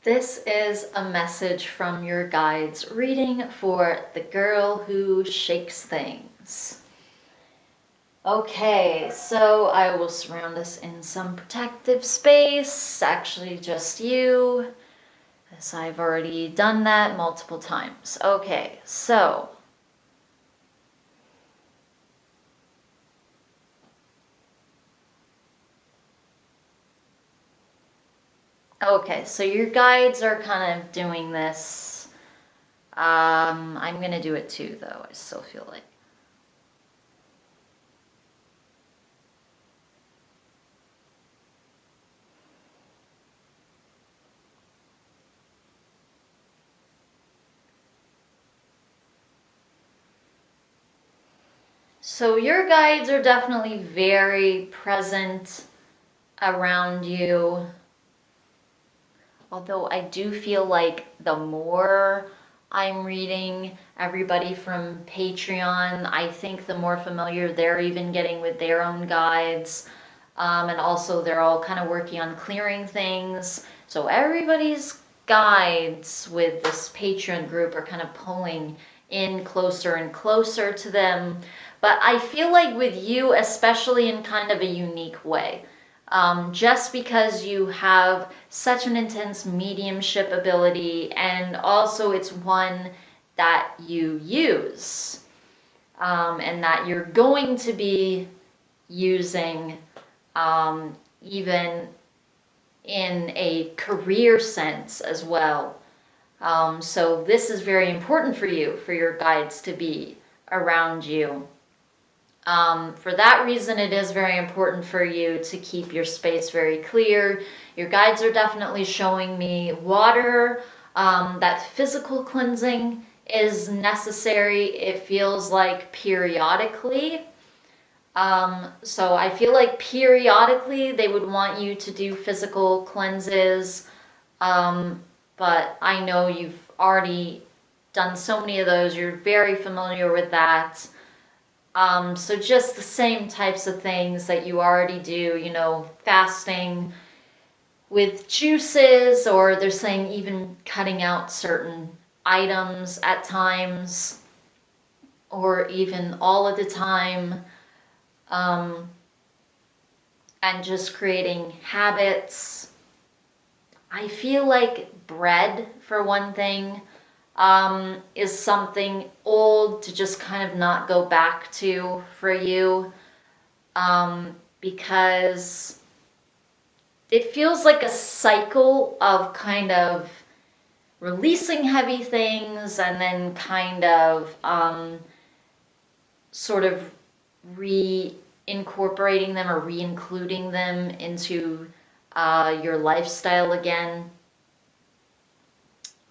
This is a message from your guides reading for the girl who shakes things. Okay, so I will surround this in some protective space, actually just you, as I've already done that multiple times. Okay, so your guides are kind of doing this. I'm gonna do it too, though. I still feel like. So your guides are definitely very present around you. Although I do feel like the more I'm reading everybody from Patreon, I think the more familiar they're even getting with their own guides. And also, they're all kind of working on clearing things. So, everybody's guides with this Patreon group are kind of pulling in closer and closer to them. But I feel like with you, especially in kind of a unique way. Just because you have such an intense mediumship ability, and also it's one that you use, and that you're going to be using, even in a career sense as well. So this is very important for you, for your guides to be around you. For that reason, it is very important for you to keep your space very clear. Your guides are definitely showing me water, that physical cleansing is necessary. It feels like periodically. So I feel like periodically they would want you to do physical cleanses. But I know you've already done so many of those. You're very familiar with that. So just the same types of things that you already do, fasting with juices, or they're saying even cutting out certain items at times, or even all of the time, um, and just creating habits. I feel like bread, for one thing, is something old to just kind of not go back to for you, because it feels like a cycle of kind of releasing heavy things and then kind of sort of reincorporating them or reincluding them into your lifestyle again.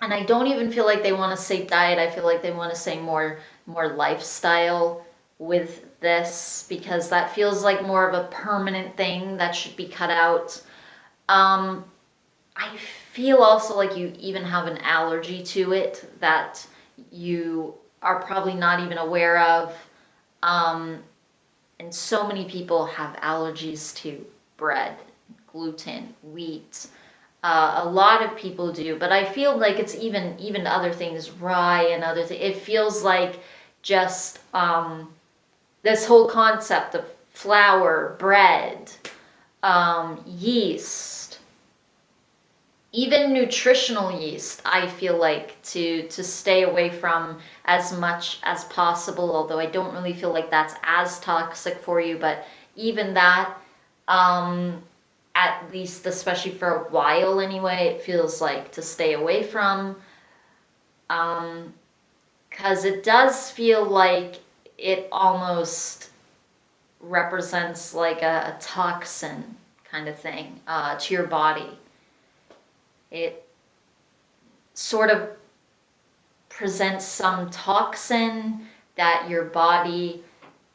And I don't even feel like they want to say diet. I feel like they want to say more lifestyle with this, because that feels like more of a permanent thing that should be cut out. I feel also like you even have an allergy to it that you are probably not even aware of. And so many people have allergies to bread, gluten, wheat. A lot of people do, but I feel like it's even other things, rye and other things. It feels like just this whole concept of flour, bread, yeast, even nutritional yeast. I feel like to stay away from as much as possible. Although I don't really feel like that's as toxic for you, but even that. At least, especially for a while anyway, it feels like to stay away from. Because it does feel like it almost represents like a toxin kind of thing, to your body. It sort of presents some toxin that your body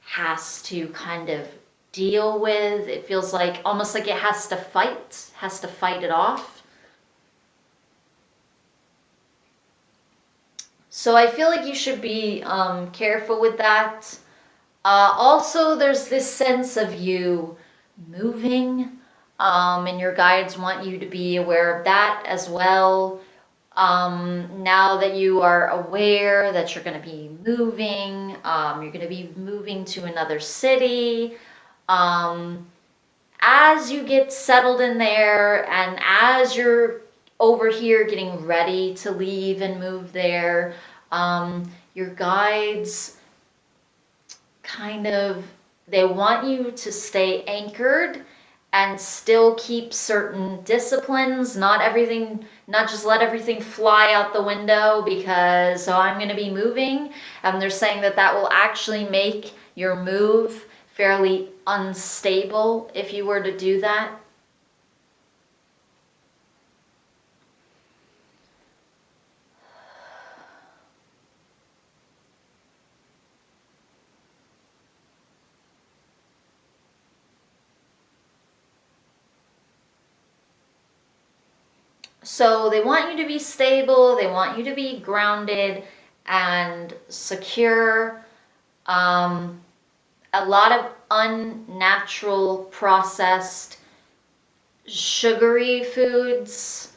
has to kind of deal with. It feels like almost like it has to fight it off. So I feel like you should be careful with that. Also, there's this sense of you moving, And your guides want you to be aware of that as well. Now that you are aware that you're going to be moving, you're going to be moving to another city. As you get settled in there and as you're over here getting ready to leave and move there, your guides kind of, they want you to stay anchored and still keep certain disciplines, not everything, not just let everything fly out the window because, so I'm going to be moving. And they're saying that that will actually make your move fairly unstable if you were to do that. So they want you to be stable, they want you to be grounded and secure. A lot of unnatural processed sugary foods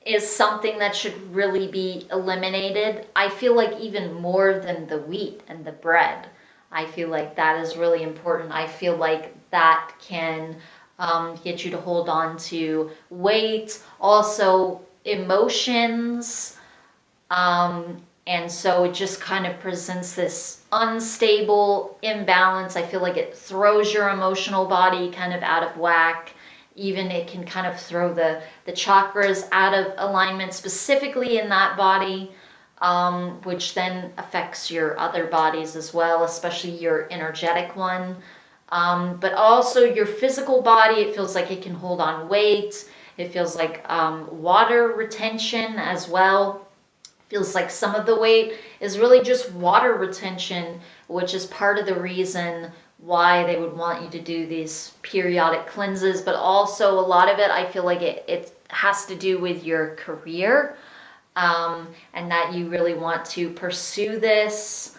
is something that should really be eliminated. I feel like even more than the wheat and the bread. I feel like that is really important. I feel like that can get you to hold on to weight, also emotions. And so it just kind of presents this unstable imbalance. I feel like it throws your emotional body kind of out of whack. Even it can kind of throw the chakras out of alignment, specifically in that body, which then affects your other bodies as well, especially your energetic one. But also your physical body, it feels like it can hold on weight. It feels like water retention as well. Feels like some of the weight is really just water retention, which is part of the reason why they would want you to do these periodic cleanses. But also a lot of it, I feel like it has to do with your career, and that you really want to pursue this.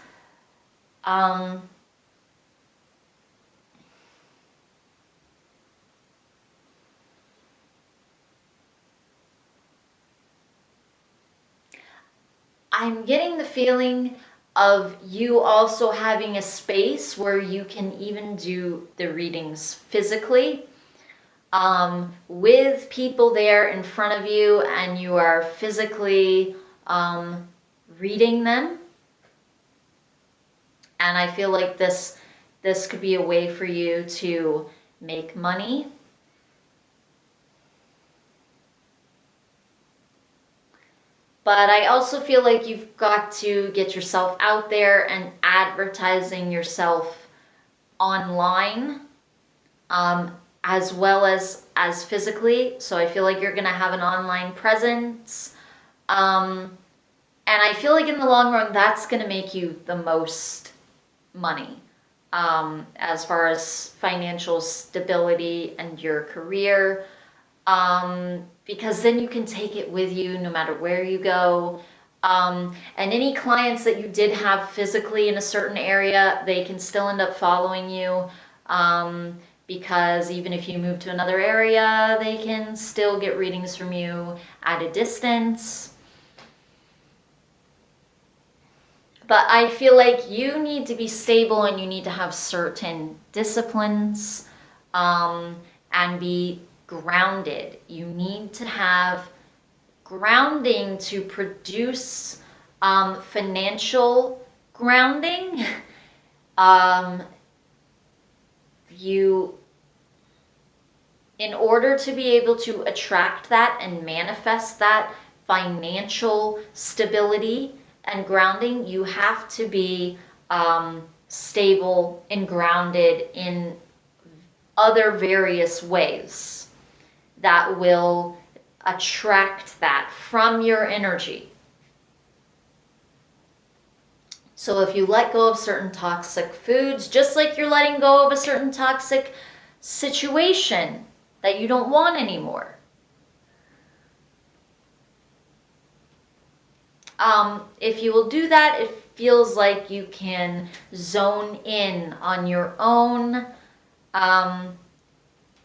I'm getting the feeling of you also having a space where you can even do the readings physically, with people there in front of you, and you are physically reading them. And I feel like this could be a way for you to make money. But I also feel like you've got to get yourself out there and advertising yourself online, as well as physically. So I feel like you're gonna have an online presence, and I feel like in the long run that's gonna make you the most money, as far as financial stability and your career. Because then you can take it with you no matter where you go. And any clients that you did have physically in a certain area, they can still end up following you, because even if you move to another area, they can still get readings from you at a distance. But I feel like you need to be stable and you need to have certain disciplines, and be grounded. You need to have grounding to produce financial grounding. You, in order to be able to attract that and manifest that financial stability and grounding, you have to be stable and grounded in other various ways that will attract that from your energy. So if you let go of certain toxic foods, just like you're letting go of a certain toxic situation that you don't want anymore, if you will do that, it feels like you can zone in on your own,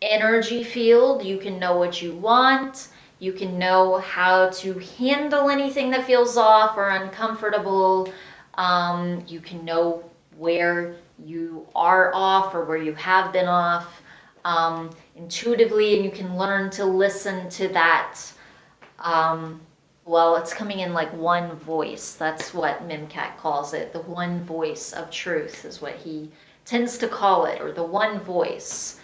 energy field. You can know what you want. You can know how to handle anything that feels off or uncomfortable. You can know where you are off or where you have been off intuitively, and you can learn to listen to that. Well, it's coming in like one voice. That's what Mimkat calls it. The one voice of truth is what he tends to call it, or the one voice.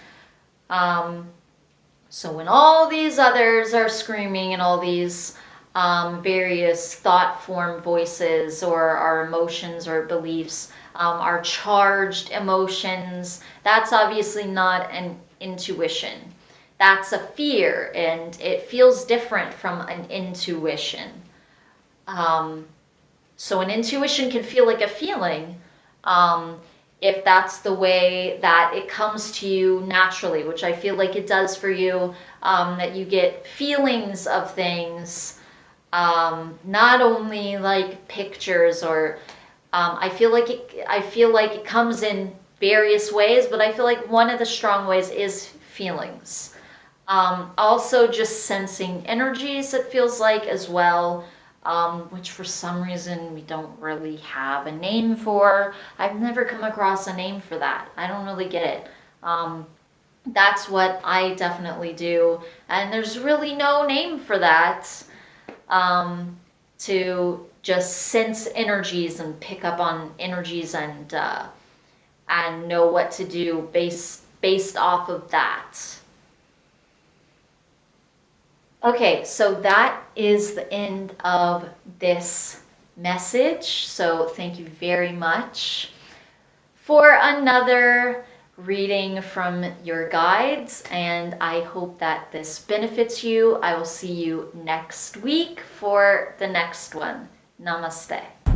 So when all these others are screaming and all these various thought form voices or our emotions or beliefs, our charged emotions, that's obviously not an intuition. That's a fear, and it feels different from an intuition. So an intuition can feel like a feeling, if that's the way that it comes to you naturally, which I feel like it does for you, that you get feelings of things, not only like pictures or I feel like it comes in various ways, but I feel like one of the strong ways is feelings. Also just sensing energies, it feels like, as well, which for some reason we don't really have a name for. I've never come across a name for that. I don't really get it. That's what I definitely do, and there's really no name for that. To just sense energies and pick up on energies and know what to do based off of that. Okay, so that is the end of this message. So thank you very much for another reading from your guides, and I hope that this benefits you. I will see you next week for the next one. Namaste.